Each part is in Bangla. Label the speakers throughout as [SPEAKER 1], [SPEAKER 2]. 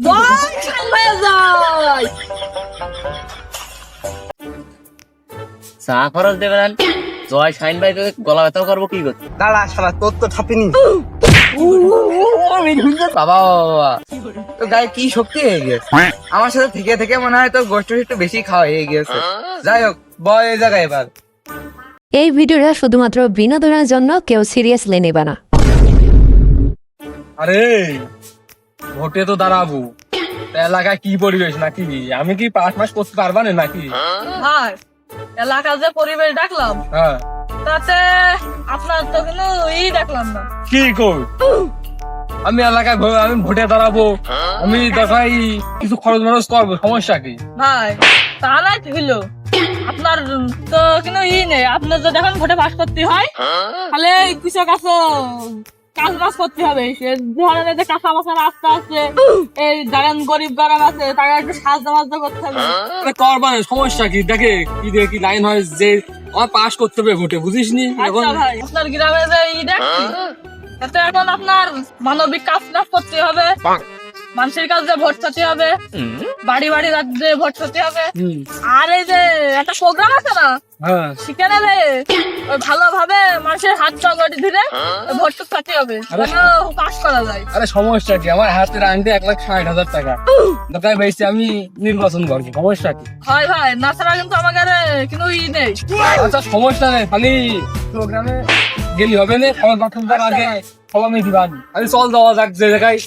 [SPEAKER 1] জয় শাইন ভাইয়া জয়।
[SPEAKER 2] চা খরচ দেবেন জয় শাইন ভাই তোকে গলা ব্যথা করবো কি করতে?
[SPEAKER 3] দাঁড়া শালা, তোর তো ঠাপিনি।
[SPEAKER 4] বাবা বাবা, তো গায়ে কি শক্তি হয়ে গেছে। আমার সাথে থেকে থেকে মনে হয় তোর গোষ্ঠ একটু বেশি খাওয়া হয়ে গেছে। যাই হোক, বয় এই জায়গায় এবার।
[SPEAKER 5] এই ভিডিওটা শুধুমাত্র বিনোদনের জন্য, কেউ সিরিয়াসলি নেবে না।
[SPEAKER 3] আরে ভোটে তো দাঁড়াবো, তা এলাকায় কি পরিবেশ নাকি? আমি কি পাস মাস করতে পারবা না নাকি?
[SPEAKER 1] ভাই এলাকার যে পরিবেশ দেখলাম
[SPEAKER 3] হ্যাঁ,
[SPEAKER 1] তাতে আপনার তো কিন্তু দেখলাম না।
[SPEAKER 3] কি কর আমি এলাকায় আমি ভোটে দাঁড়াবো, আমি দেখাই কিছু খরচ মরচ করবো, সমস্যা কি?
[SPEAKER 1] ভাই তা নাই হইলো, আপনার তো কিন্তু নেই। আপনার যদি এখন ভোটে পাস করতে হয় তাহলে কিছু কাছে কাজ বাজ করতে হবে। ধরেন এই যে কাঁচা বাসা রাস্তা আছে, এই যারা গরিব গরিব আছে তারা একটু সাহায্য করতে হবে।
[SPEAKER 3] আরে করবা না, সমস্যা কি? দেখে কি দেখে কি লাইন হয় যে আমার পাস করতে হবে ভোটে, বুঝিস নি? এখন
[SPEAKER 1] আচ্ছা ভাই, আপনার গ্রামে যে দেখছি তাতে এখন আপনার মানবিক কাজ করতে হবে, মানুষের কাছে ভোট চাইতে হবে, বাড়ি বাড়ি রাজ্যে ভোট চাইতে হবে। আর এই যে একটা প্রোগ্রাম আছে না,
[SPEAKER 3] হ্যাঁ,
[SPEAKER 1] সেখানে ওই ভালোভাবে মানুষের হাত চগড়ি ধরে ভোট চাইতে হবে, যেন পাস করা যায়।
[SPEAKER 3] আরে সমস্যা কি? আমার হাতের আংটি 1,60,000 টাকা, দোকানে বেশি আমি নির্বাচন করবো, সমস্যা কি?
[SPEAKER 1] হয় ভাই, না ছাড়া কিন্তু আমাদের কিন্তু নেই।
[SPEAKER 3] আচ্ছা সমস্যা নেই, খালি প্রোগ্রামে গেলি হবে না, খবর বাথরুম তার আগে সব আমি দিবান। আমি চল যাওয়া যাক, যে জায়গায়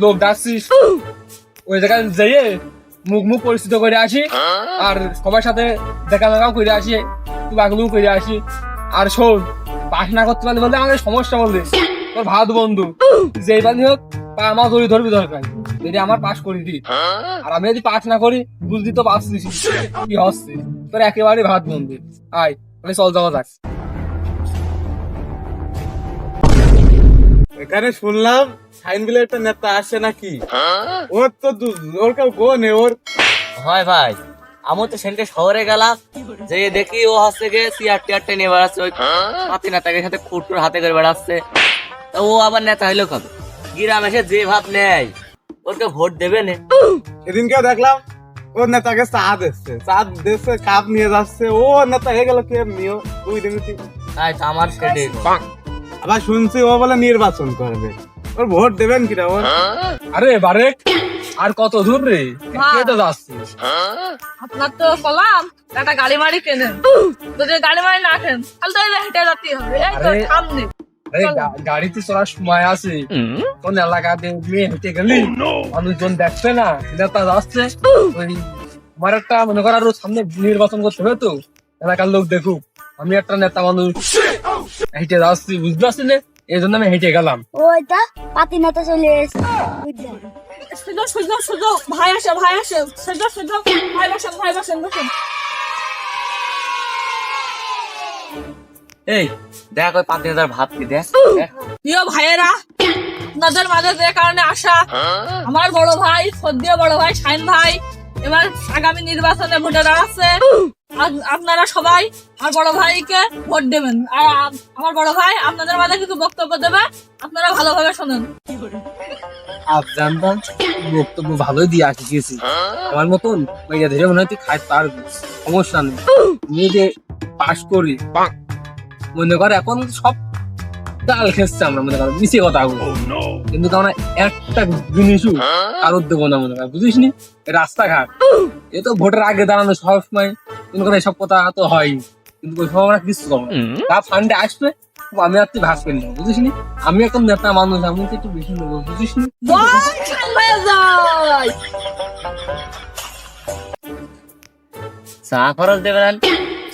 [SPEAKER 3] লোক ডাকছিস ওই জায়গায় যেয়ে মুখ পরিচিত করে আসি, আর সবার সাথে দেখা দেখাও করে আসি, বাগলু করে আসি। আর শোন, পাস না করতে পারলে বলতে আমাদের সমস্যা বলতে তোর ভাত বন্ধু যেই বানি হোক আমার ধরবি দরকার, যদি আমার পাস করে দি। আর আমি যদি পাস না করি বুঝলি তো পাচ্ছিস কি হচ্ছে, তোর একেবারে ভাত বন্ধু। আয় মানে চল যাওয়া যাক।
[SPEAKER 6] এখানে শুনলাম সাইন বিলের একটা নেতা আসে নাকি? ওর তো ওর কেউ গো নেই ওর।
[SPEAKER 2] হয় ভাই, আমি তো সেনকে শহরে গেলাম, যে দেখি ও হচ্ছে গিয়ে চেয়ার টিয়ারটা নিয়ে বেড়াচ্ছে, ওই পাতি নেতাকে সাথে খুঁটুর হাতে করে বেড়াচ্ছে। তা ও আবার নেতা হইলো কবে? গ্রাম এসে যে ভাব নেয় ওকে ভোট দেবে না।
[SPEAKER 6] সেদিনকে দেখলাম ওর নেতাকে চা দিচ্ছে কাপ নিয়ে যাচ্ছে, ও নেতা হয়ে গেল কেমনিও তুই দিনটি।
[SPEAKER 2] তাই তো আমার সেটাই।
[SPEAKER 6] আবার শুনছি ও বলে নির্বাচন করবে, ওর ভোট দেবেন কিনা ওর?
[SPEAKER 3] আরে বারেক, আর কত দূর রে, কে তো যাচ্ছিস?
[SPEAKER 1] আপনার তো বললাম একটা গাড়ি মারি কেনেন, যদি গাড়ি মারি না কেন তাহলে তো হেঁটে যেতে হবে। এই তো
[SPEAKER 3] আরে-
[SPEAKER 1] সামনে
[SPEAKER 3] আরে গাড়িতে চলার সময় আছে, কোন এলাকাতে মেয়ে হেঁটে গেলি মানুষজন দেখছে না নেতা যাচ্ছে, ওই আমার একটা মনে কর আরো সামনে নির্বাচন করতে হবে, তো এলাকার লোক দেখুক আমি একটা নেতা মানুষ হেঁটে যাচ্ছি, বুঝতে পারছি না, এই জন্য আমি হেঁটে গেলাম।
[SPEAKER 7] ওইটা পাতি নেতা চলে এসেছে।
[SPEAKER 1] সুযোগ ভাই আসে সুযোগ ভাই বসেন।
[SPEAKER 2] এই দেখ ওই 5,000 ভাত কি দেখ।
[SPEAKER 1] প্রিয় ভাইয়েরা, আপনাদের মাঝে যে কারণে আসা, আমার বড় ভাই সদ্য বড় ভাই শাইন ভাই এবার আগামী নির্বাচনে ভোটে দাঁড়াচ্ছে। আপনারা সবাই আমার বড় ভাইকে ভোট দেবেন, আর আমার বড় ভাই আপনাদের মাঝে কিছু বক্তব্য দেবে, আপনারা ভালোভাবে শোনেন।
[SPEAKER 3] জানতাম বক্তব্য ভালোই দিয়ে আসি গেছি, আমার মতন ওইটা ধরে মনে হয় তুই খাই পারবি, সমস্যা নেই। আমি যে পাস করি মনে কর এখন সব ডাল খেসছে, আমরা মনে করো মিশে কথা বলি, কিন্তু আমরা একটা জিনিসও কারোর দেবো না, মনে কর বুঝিস নি? রাস্তাঘাট এ তো ভোটের আগে দাঁড়ানো সবসময় মনে করে এসব কথা তো হয়, কিন্তু ওই সময় আমরা কিছু করবো না। ফান্ডে আসবে আমি আর তুই ভাগ করি না, বুঝিস নি? আমি এখন নেতা মানুষ, আমি তো একটু বেশি নেবো, বুঝিস নি?
[SPEAKER 1] জয় শাইন ভাইয়া জয়।
[SPEAKER 2] চা খরচ দেবেন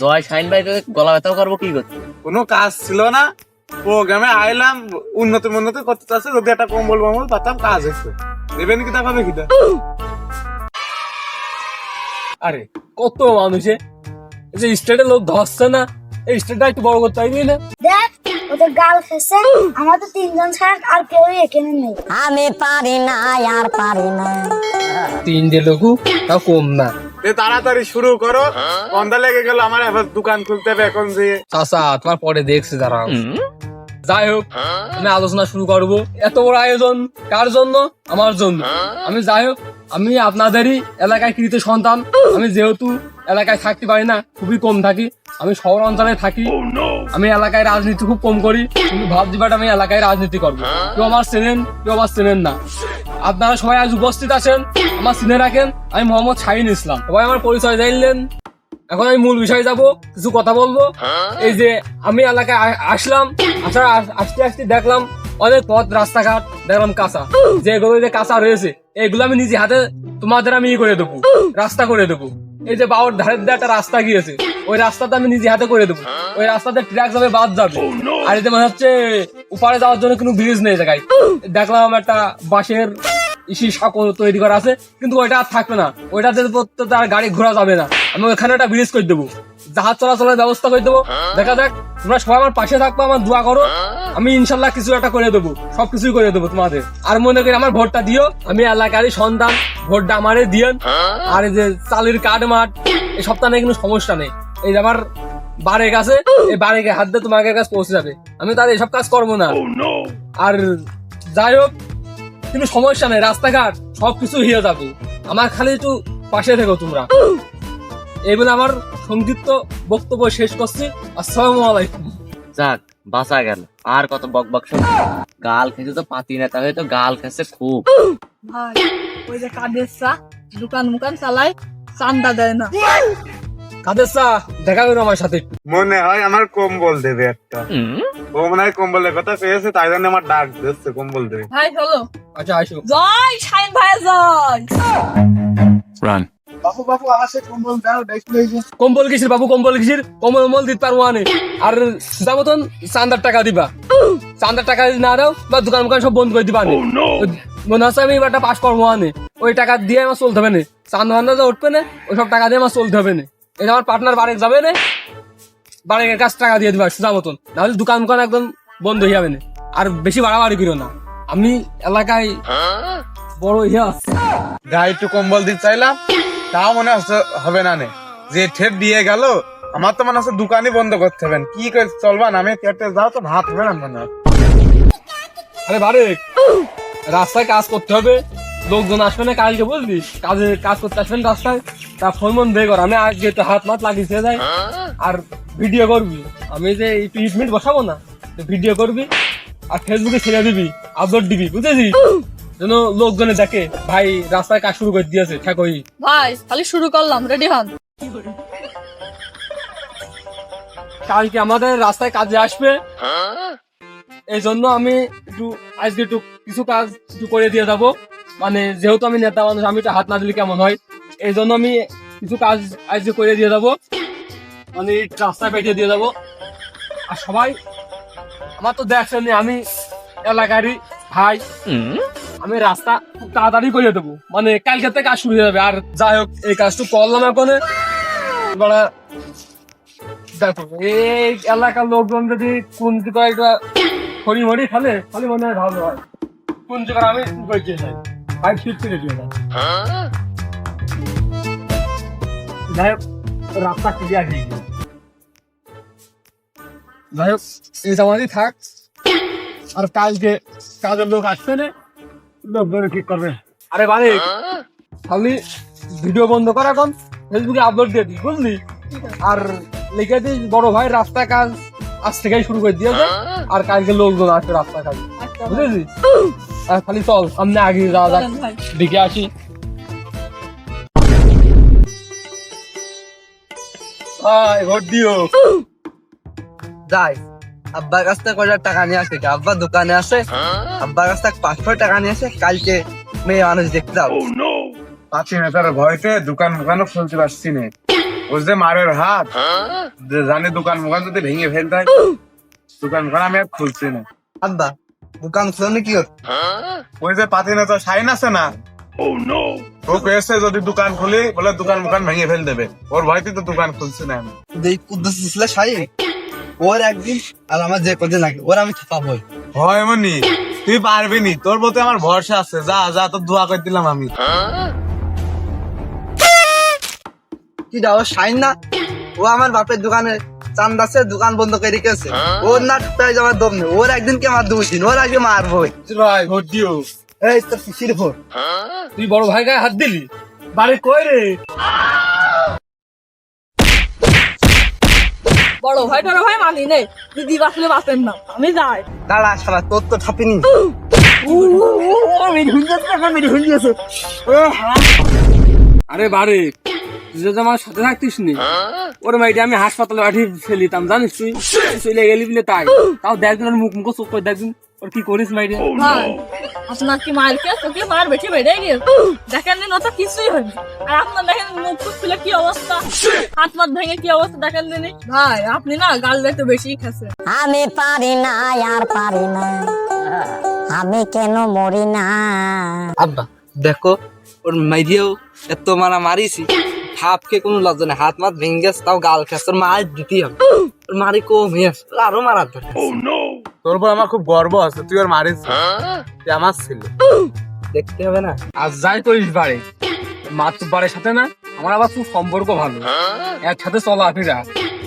[SPEAKER 2] জয় শাইন ভাই তোকে গলা ব্যথা করবো কি করতে?
[SPEAKER 6] কোনো কাজ ছিল না, প্রোগ্রামে আইলাম, উন্নতি করতে চাচ্ছে, যদি একটা কম্বল পাতাম কাজ হচ্ছে, দেবেন কিনা পাবে কিনা?
[SPEAKER 3] আরে কত মানুষে এই যে স্টেটের লোক ধরছে না, এই স্টেটটা একটু বড় করতে পারবি না?
[SPEAKER 7] দেখ ওদের গাল খেছে, আমার তো তিনজন ছাড়া আর কেউই এখানে নেই।
[SPEAKER 5] আমি পারি না, আর পারি না।
[SPEAKER 3] 3 লোক তাও কম না।
[SPEAKER 6] তাড়াতাড়ি শুরু করো, সন্ধ্যা লেগে গেল, আমার এবার দোকান খুলতে হবে এখন যে।
[SPEAKER 3] চাচা তোমার পরে দেখছি দাঁড়াও। যাই হোক, আমি আলোচনা শুরু করব। এত বড় আয়োজন কার জন্য? আমার জন্য। আমি যাই হোক, আমি আপনাদেরই এলাকায় কৃত সন্তান। আমি যেহেতু এলাকায় থাকতে পারি না, খুবই কম থাকি, আমি শহর অঞ্চলে থাকি। আমি এলাকায় রাজনীতি খুব কম করি, কিন্তু ভাবছি বাট আমি এলাকায় রাজনীতি করবো। কেউ আমার চেনেন, কেউ আমার চেনেন না। আপনারা সবাই আজ উপস্থিত আছেন, আমার চিনে রাখেন, আমি মোহাম্মদ শাহিন ইসলাম। সবাই আমার পরিচয় জানলেন। এখন আমি মূল বিষয়ে যাব, কিছু কথা বলবো। এই যে আমি এলাকায় আসলাম, আসতে আসতে দেখলাম অনেক পথ রাস্তাঘাট দেখলাম কাঁচা। যেগুলো যে কাঁচা রয়েছে এগুলো আমি নিজে হাতে তোমাদের আমি করে দেবো, রাস্তা করে দেবো। এই যে বাউর ধারের দিয়ে একটা রাস্তা গিয়েছে, ওই রাস্তাটা আমি নিজে হাতে করে দেবো। ওই রাস্তাতে ট্রাক যাবে, বাদ যাবে। আর এতে মনে হচ্ছে উপারে যাওয়ার জন্য কোনো ব্রিজ নেই জায়গায়। দেখলাম একটা বাঁশের ইসি সাঁকো তৈরি করা আছে, কিন্তু ওইটা আর থাকবে না। ওইটাতে তার গাড়ি ঘোরা যাবে না। আমি ওখানে একটা ব্রিজ করে দেবো, জাহাজ চলাচলের ব্যবস্থা করে দেবো। দেখা যাক, তোমরা সবাই আমার পাশে থাকবো, আমার দোয়া করো। আমি ইনশাল্লাহ কিছু একটা করে দেবো, সবকিছুই করে দেবো তোমাদের। আর মনে করি আমার ভোটটা দিও, আমি এলাকারই সন্তান, ভোটটা আমারে দিয়েন। আর এই যে চালির কাঠ মাঠ এই সপ্তাহে নেই, কোনো সমস্যা নেই। এই যে আমার বাড়ির কাছে, এই বাড়িকে হাত দিয়ে তোমাদের কাছে পৌঁছে যাবে। আমি তার এইসব কাজ করবো না। আর যাই হোক, কিন্তু সমস্যা নেই, রাস্তাঘাট সবকিছু হয়ে যাবে। আমার খালি একটু পাশে থেকো তোমরা। এই বলে আমার সংক্ষিপ্ত বক্তব্য শেষ করছি। আসসালামু আলাইকুম।
[SPEAKER 2] যাক, বাঁচা গেল। আর কত বক বক শুনবো? গাল খেতে তো পাতি নেতা হয়ে তো গাল খেছে খুব।
[SPEAKER 1] ভাই ওই যে কাদের চা দোকান মুকান চালায়, চান্দা দেয় না।
[SPEAKER 3] কাদের চা, দেখা করো আমার সাথে একটু।
[SPEAKER 6] মনে হয় আমার কম্বল দেবে একটা। ও মনে হয় কম্বলের কথা পেয়েছে, তাই জন্য আমার ডাক দিচ্ছে কম্বল দেবে।
[SPEAKER 1] ভাই চলো।
[SPEAKER 3] আচ্ছা আসো।
[SPEAKER 1] জয় শাহিন ভাই, জয়।
[SPEAKER 6] বাবু বাবু আমার সে কম্বল দাও, দেখলে
[SPEAKER 3] কম্বল কিসির বাবু, কম্বল কিসির? কম্বল দিতে পারবো না। আর যা মতন চান্দার টাকা দিবা। চান্দার টাকা যদি না দাও বা দোকান মোকান সব বন্ধ করে দিবা। মনে হচ্ছে আমি এবারটা পাস করবো না। ওই টাকা দিয়ে আমার চলতে হবে না। চান্দা ফান্দা যা উঠবে না, ওই সব টাকা দিয়ে আমার চলতে হবে না। এটা আমার পার্টনার বাড়ি যাবে না, বাড়ির কাছে টাকা দিয়ে দিবা সোজা মতন, নাহলে দোকান মোকান একদম বন্ধ হয়ে যাবে না। আর বেশি বাড়াবাড়ি করো না, আমি এলাকায় বড় ইয়ে আছে।
[SPEAKER 6] গায়ে একটু কম্বল দিতে চাইলাম, তাও মনে হচ্ছে হবে না নে। যে ঠেট দিয়ে গেল, আমার তো মনে হচ্ছে দোকানই বন্ধ করতে হবে। কি করে চলবা? নামে কেটে যাও তো ভাত হবে না মনে হয়।
[SPEAKER 3] আরে বারে, রাস্তায় কাজ করতে হবে, লোকজন আসবে না কালকে, বুঝলি? কাজ করতে আসবেন রাস্তায়, তা ফোন মন দিয়ে কর। আমি আগে একটু হাত মাত লাগিয়ে যাই। আর ভিডিও করবি, আমি যে একটু মিট বসাবো না, ভিডিও করবি আর ফেসবুকে ছেড়ে দিবি, আপলোড দিবি, বুঝেছিস? যেন লোকজনে দেখে ভাই রাস্তায় কাজ শুরু করে দিয়েছে। ঠাকুই
[SPEAKER 1] ভাই খালি শুরু করলাম, রেডি হন।
[SPEAKER 3] কালকে আমাদের রাস্তায় কাজে আসবে, এই জন্য আমি একটু আজকে একটু কিছু কাজ একটু করে দিয়ে যাবো। মানে যেহেতু আমি নেতা মানুষ, আমি একটু হাত না দিলে কেমন হয়, এই জন্য আমি কিছু কাজ আজকে করে দিয়ে যাবো। মানে রাস্তায় পেটিয়ে দিয়ে যাবো। আর সবাই আমার তো দেখছেন, আমি এলাকারই ভাই, আমি রাস্তা খুব তাড়াতাড়ি করে দেবো। মানে কালকে থেকে কাজ শুরু হয়ে যাবে। আর যাই হোক, এই কাজটা করলাম এখন। এবার দেখো, এই এলাকার লোকজন যদি কোন দিকে একটা খড়ি মড়ি খেলে, খালি মনে হয় ভালো হয়। কোন দিকে আমি গিয়ে যাই, ভাই ফিট থেকে দিয়ে যাই। যাই হোক, রাস্তা ক্লিয়ার হয়ে গেল। যাই হোক, এই জামানই থাক। আর কালকে কাজের লোক আসবে না, লোকজন ঠিক করবে। আরে বাড়ি খালি ভিডিও বন্ধ কর, এখন ফেসবুকে আপলোড দিয়ে দিস, বুঝলি? আর লিখে দিস বড় ভাই রাস্তায় কাজ আজ থেকেই শুরু করে দিয়েছে, আর কালকে লোকজন আসবে রাস্তায় কাজ, বুঝেছি? আর খালি চল সামনে আগে যাওয়া যাক,
[SPEAKER 1] ভাই
[SPEAKER 3] দিকে আসি। ভোট দিও।
[SPEAKER 4] যাই, আব্বার কাছ থেকে কয়টা টাকা নিয়ে আসে। আব্বা দোকানে আসে, আব্বার কাছ থেকে 500 টাকা নিয়ে আসে। কালকে মেয়ে মানুষ দেখতে যাবো।
[SPEAKER 6] পাচ্ছি না তার ভয়তে দোকান মোকানও খুলতে পারছি না। ওই যে মারের হাত, যে জানি দোকান মোকান যদি ভেঙে ফেলতে হয়, দোকান মোকান আমি আর খুলছি না।
[SPEAKER 4] আব্বা দোকান খুললে কি হতো?
[SPEAKER 6] ওই যে পাতি নেতা শাইন আছে না, ও পেয়েছে যদি দোকান খুলি বলে দোকান মোকান ভেঙে ফেল দেবে। ওর ভয়তে তো দোকান খুলছি না আমি।
[SPEAKER 4] এই কুদ্দুস ছিল সাই, ওর একদিন আর আমার যে কদিন লাগে ওর আমি পাবো।
[SPEAKER 6] হয় এমনি, তুই পারবি নি, তোর প্রতি আমার ভরসা আছে। যা যা, তোর দোয়া করে দিলাম আমি।
[SPEAKER 4] কি যাও শাইন না, ও আমার বাপের দোকানে চান্দাসে দোকান বন্ধ করে রেখেছে। ওর না প্রায় যাওয়ার দম নেই, ওর একদিন কে মার দুদিন, ওর আগে মারবো।
[SPEAKER 3] ভাই ভোট দিও।
[SPEAKER 4] এই তোর পিসির ভোট।
[SPEAKER 3] তুই বড় ভাই গায়ে হাত দিলি, বাড়ি কই রে?
[SPEAKER 1] বড় ভাই টড় ভাই মানি নে, দিদি বাঁচলে বাঁচেন না, আমি যাই।
[SPEAKER 4] দাঁড়া শালা, তোর তো ছাপিনি।
[SPEAKER 3] আরে বারে, তুই যদি আমার সাথে থাকতিস নি, ওর মাইটি আমি হাসপাতালে পাঠিয়ে ফেলিতাম, জানিস তুই? চলে গেলি বলে তাই। তাও দেখদিন ওর মুখ মুখ চোখ করে দেখদিন ওর কি করিস মাইটি।
[SPEAKER 1] ভাই আপনার কি মার কে তোকে মার বেশি বেড়ে গেছে, দেখেন দিন ও তো কিছুই হয়নি। আর আপনার দেখেন মুখ টুক খুলে কি অবস্থা, হাত মাত ভেঙে কি অবস্থা দেখেন দিনই। ভাই আপনি না গাল একটু বেশি খাচ্ছে।
[SPEAKER 8] আমি পারি না আর পারি না, আমি কেন মরি না।
[SPEAKER 4] আব্বা দেখো, ওর মাইরিয়েও এত মারা মারিছি, হাফকে কোনো লজ্জা নেই, হাত মাত ভেঙে গেছে, তাও গাল খাচ্ছে। ওর মার দিতেই হবে, ওর মারি কম হয়ে আসছে, আরো মারার দরকার।
[SPEAKER 6] তোর উপর আমার খুব গর্ব আছে, তুই আর মারিস, তুই আমার ছিল।
[SPEAKER 4] দেখতে হবে না?
[SPEAKER 3] আর যাই করিস বাড়ি, মাতুব্বারের সাথে না আমার আবার খুব সম্পর্ক ভালো, একসাথে চলাফেরা।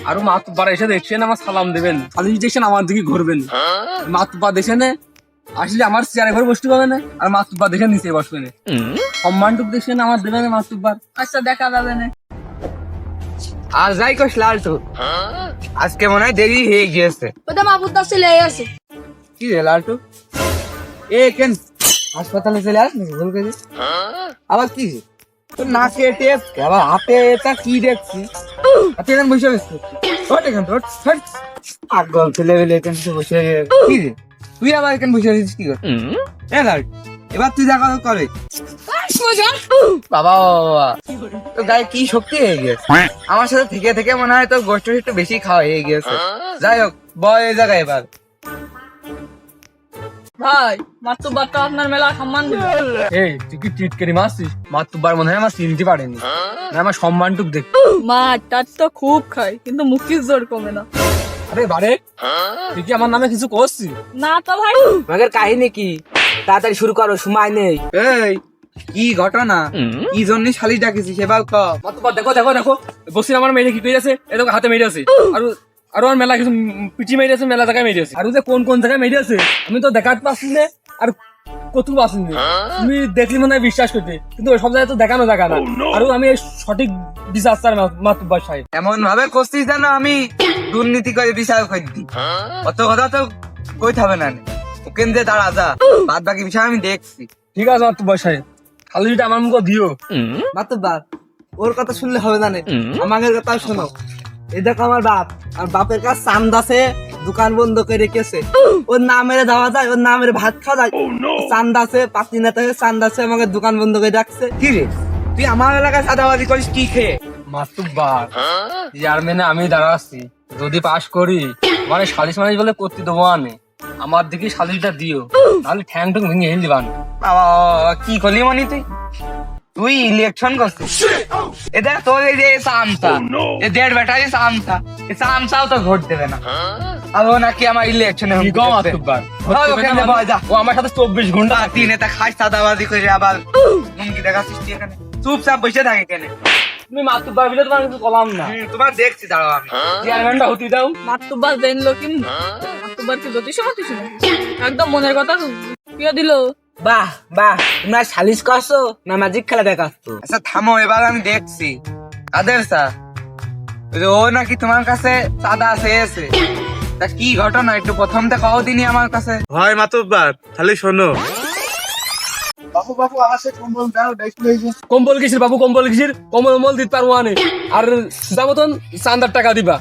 [SPEAKER 3] আরো মাতুব্বার এসে দেখছেন আমার সালাম দেবেন, খালি দেখছেন আমার দিকে ঘুরবেন। মাতুব্বা দেখে নে আসলে আমার চেয়ারে ঘরে বসতে পাবে না, আর মাতুব্বা দেখে নিচে বসবে না। সম্মানটুক দেখছেন আমার দেবেন মাতুব্বার।
[SPEAKER 1] আচ্ছা দেখা যাবে না।
[SPEAKER 4] আর যাই কস লালটু, আজকে মনে হয় দেরি হয়ে গিয়েছে।
[SPEAKER 7] ওটা মাপুদার ছেলে আছে।
[SPEAKER 4] কি রে লালটু, এ কেন হাসপাতালে চলে আসনি? ভুল করে আবার কি তোর নাকে টেপ, আবার হাতে এটা কি দেখছি? হাতে এখানে বসে গেছিস? ওঠ এখান থেকে, ওঠ, ওঠ। পাগল ছেলে বেলে এখানে বসে, কি রে তুই আবার এখানে বসে আছিস কি করে? এ লালটু, এবার তুই দেখা করে। বাবা বাবা, তোর গায়ে কি শক্তি হয়ে গেছে! আমার সাথে থেকে থেকে মনে হয় তোর গোষ্ঠ একটু বেশি খাওয়া হয়ে গেছে। যাই হোক, বয় এই জায়গায় এবার।
[SPEAKER 1] ভাই মাতুব্বারটা আপনার মেলা সম্মান দিল।
[SPEAKER 3] এই তুই কি টিটকারি মারছিস? মাতুব্বার মনে হয় আমার চিনতে পারেনি, না আমার সম্মানটুক দেখ।
[SPEAKER 1] মারটার তো খুব খাই, কিন্তু মুখির জোর কমে না।
[SPEAKER 3] আরে বারে, তুই কি আমার নামে কিছু করছিস?
[SPEAKER 1] না তো ভাই।
[SPEAKER 4] ভাগের কাহিনী কি? তাড়াতাড়ি শুরু করো, সময় নেই। এই কি ঘটনা, কি জন্য শালি ডাকিছিস এবার ক।
[SPEAKER 3] মাতুব্বার দেখো দেখো দেখো, বসির আমার মেয়ে কি করেছে, এরকম হাতে মেরে আছে, আর আরো আমার মেলা কিছু পিটি মেরে আছে, মেলা জায়গায় মেরে আছে। আর যে কোন কোন জায়গায় মেরে আছে আমি তো দেখাতে পারছি না, আর কত পারছি না। তুমি দেখলি মনে হয় বিশ্বাস করতে, কিন্তু সব জায়গায় তো দেখানো জায়গা না। আর আমি সঠিক বিচার চাই মাতুব্বার সাহেব।
[SPEAKER 4] এমন ভাবে করছিস যেন আমি দুর্নীতি করে বিচার করে দিই। অত কথা তো কইতে হবে না, ওখান দিয়ে দাঁড়া যা, বাদ বাকি বিষয় আমি দেখছি।
[SPEAKER 3] ঠিক আছে মাতুব্বার সাহেব, খালি যেটা আমার মুখে দিও।
[SPEAKER 4] মাতুব্বার, ওর কথা শুনলে হবে না, আমাদের কথা শোনো। এই দেখো আমার বাপ, আর বাপের কাছে চান্দাসে দোকান বন্ধ করে রেখেছে। ওর নামের দেওয়া যায়, ওর নামের ভাত খাওয়া যায়। চান্দাসে পাতি নেতা হয়ে চান্দাসে আমাকে দোকান বন্ধ করে রাখছে। কি রে তুই আমার এলাকায় সাদাবাজি করিস কি খেয়ে?
[SPEAKER 3] মাতুব্বার, চেয়ারম্যানে আমি দাঁড়াচ্ছি, যদি পাস করি মানে সালিশ মালিশ বলে করতে দেবো আনে, আমার দিকে সালিশটা দিও, তাহলে ঠ্যাং টুং ভেঙে হেল দিবান।
[SPEAKER 4] বাবা কি করলি মানে তুই ইলেকশন করছিস? এটা তোর এই যে সামসা, এই দেড় বেটা যে সামসা, এই সামসাও তো ভোট দেবে না। আর ও নাকি আমার ইলেকশনে
[SPEAKER 3] কি গো মাতুব্বার, ও আমার সাথে 24 ঘন্টা
[SPEAKER 4] তিন নেতা খাস সাদাবাজি করে আবার হুমকি দেখাচ্ছিস তুই এখানে। চুপচাপ বসে থাকে কেন?
[SPEAKER 3] তুমি মাতুব্বার বিলে তোমার কিছু বললাম না,
[SPEAKER 4] তোমার দেখছি, দাঁড়াও আমি।
[SPEAKER 3] চেয়ারম্যানটা হতে দাও।
[SPEAKER 1] মাতুব্বার জানলো কি? মাতুব্বার কি জ্যোতিষ মাতিস একদম মনের কথা কে দিল?
[SPEAKER 4] বাহ বাহ, তোমরা সালিশ করছো না ম্যাজিক খেলা দেখাচ্ছ? আচ্ছা থামো, এবার আমি দেখছি। কাদের স্যার, ও নাকি তোমার কাছে চাঁদা চেয়েছে, তা কি ঘটনা একটু প্রথমটা কও দিনই আমার কাছে।
[SPEAKER 6] হয় মাতুব্বার, খালি শোনো।
[SPEAKER 3] কম্বল কিসের বাবু, কম্বল কিসের? কম্বল মল দিতে পারবো আনে, আর যা মতন চান্দার টাকা দিবা।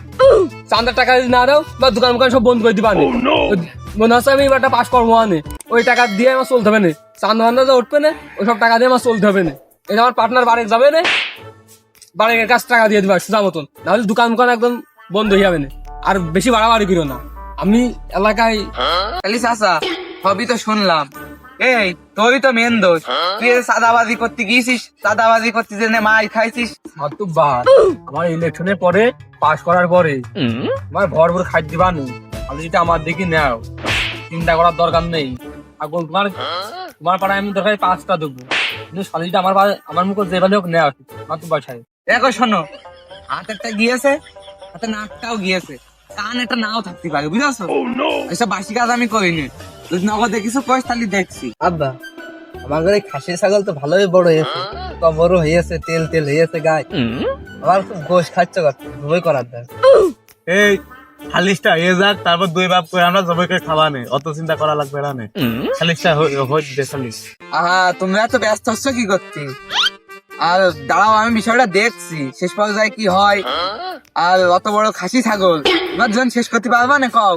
[SPEAKER 3] চান্দার টাকা যদি না দাও বা দোকান মোকান সব বন্ধ করে দিবা আনে। মনে হচ্ছে আমি এবারটা পাস করবো আনে, ওই টাকা দিয়ে আমার চলতে হবে না। চান্দা ফান্দা যা উঠবে না, ওই সব টাকা দিয়ে আমার চলতে হবে না। এটা আমার পার্টনার বাড়ি যাবে না, বাড়ির কাছে টাকা দিয়ে দিবা সোজা মতন, নাহলে দোকান মোকান একদম বন্ধ হয়ে যাবে না। আর বেশি বাড়াবাড়ি করো না, আমি এলাকায়।
[SPEAKER 4] খালি চাচা সবই তো শুনলাম, এই তোরই তো মেন দোষ। তুই সাদাবাজি করতে গিয়েছিস, সাদাবাজি করতে জেনে মার খাইছিস।
[SPEAKER 3] মাতুব্বার, আমার ইলেকশনের পরে পাস করার পরে আমার ভর ভর খাই দিবা নেই, খালি যেটা আমার দিকে নেও, চিন্তা করার দরকার নেই। এখন তোমার পাড়ায় আমি দরকার 5টা দেবো, কিন্তু শালিটা আমার মুখে যে বেলে হোক নেওয়া মাতুব্বার সাহেব।
[SPEAKER 4] দেখো শোনো, হাত একটা গিয়েছে, হাতে নাকটাও গিয়েছে, কান এটা নাও থাকতে পারে, বুঝেছো? এসব বাসি কাজ আমি করিনি, যদি নগদে কিছু কইস তাহলে দেখছি।
[SPEAKER 9] আব্বা আমার ঘরে খাসি ছাগল তো ভালোই বড় হয়েছে, বড় হয়েছে, তেল তেল হয়েছে গায়ে, আমার খুব গোশ খাচ্ছে করতে, ভয় করার দরকার।
[SPEAKER 6] এই খালিশটা হয়ে যাক, তারপর দুই বাপ করে আমরা সবাইকে খাওয়ানে, অত চিন্তা করা লাগবে না। খালিশটা হয়ে খালিশ।
[SPEAKER 4] তোমরা এত ব্যস্ত হচ্ছ কি করতে? আর দাঁড়াও, আমি বিষয়টা দেখছি শেষ পর্যায়ে কি হয়। আর অত বড় খাসি ছাগল তোমার দুজন শেষ করতে পারবা না? কও,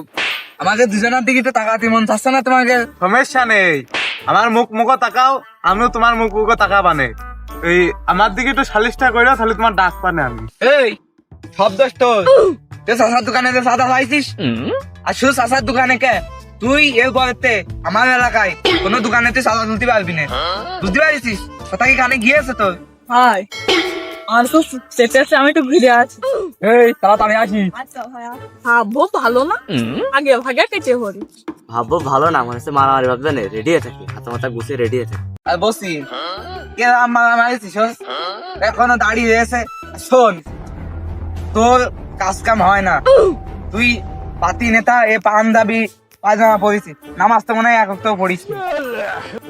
[SPEAKER 4] আমাকে দুজনের দিকে তো তাকাতে মন চাচ্ছে না তোমাকে?
[SPEAKER 6] সমস্যা নেই, আমার মুখও তাকাও, আমিও তোমার মুখও তাকাবানে। এই আমার দিকে একটু সালিশটা করে তাহলে তোমার ডাক পানে আমি।
[SPEAKER 4] এই সব দোষ তোর, তুই চাষার দোকানে যে সাদা খাইছিস, আর শুধু চাষার দোকানে কে, তুই এর পরেতে আমার এলাকায় কোনো দোকানে তুই সাদা তুলতে পারবি না, বুঝতে পারছিস? কথা কি কানে গিয়েছে তোর?
[SPEAKER 1] ভাই আমার খুব চেপেছে, আমি একটু ঘুরে আছি।
[SPEAKER 3] এই তাড়াতাড়ি আসি।
[SPEAKER 1] আচ্ছা ভাইয়া, ভাববো ভালো না, আগে ভাগে কেটে পড়ি।
[SPEAKER 2] ভাববো ভালো না, মনে হচ্ছে মারামারি ভাববে না, রেডি হয়ে থাকি, হাতে মাথা গুছিয়ে রেডি হয়ে থাকি।
[SPEAKER 4] আর বসি কে মারিছিস? এখনো দাঁড়িয়ে রয়েছে। শোন, তোর কাজ কাম হয় না, তুই পাতি নেতা, এ পাঞ্জাবি পায়জামা পরিছিস, নামাজ তো মনে হয় এক তো পড়িস,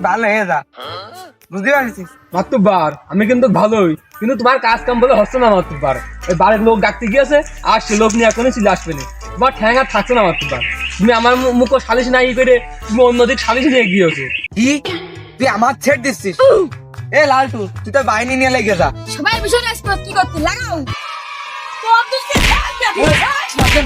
[SPEAKER 4] ভালো হয়ে যা, বুঝতে পারছিস?
[SPEAKER 3] মাতুব্বার আমি কিন্তু ভালোই, কিন্তু তোমার কাজ কাম বলে হচ্ছে না মাতুব্বার। এই বাড়ির লোক ডাকতে গিয়েছে, আসছে লোক নিয়ে এখনই চলে আসবে না, তোমার ঠ্যাং আর থাকছে না মাতুব্বার। তুমি আমার মুখও সালিশ নাই করে তুমি অন্যদিক সালিশ নিয়ে গিয়েছো।
[SPEAKER 4] কি তুই আমার ছেড় দিচ্ছিস? এ লালটু, তুই তো বাহিনী নিয়ে লেগে যা।
[SPEAKER 7] সবাই বিষয় কি করতে লাগাও।
[SPEAKER 1] তো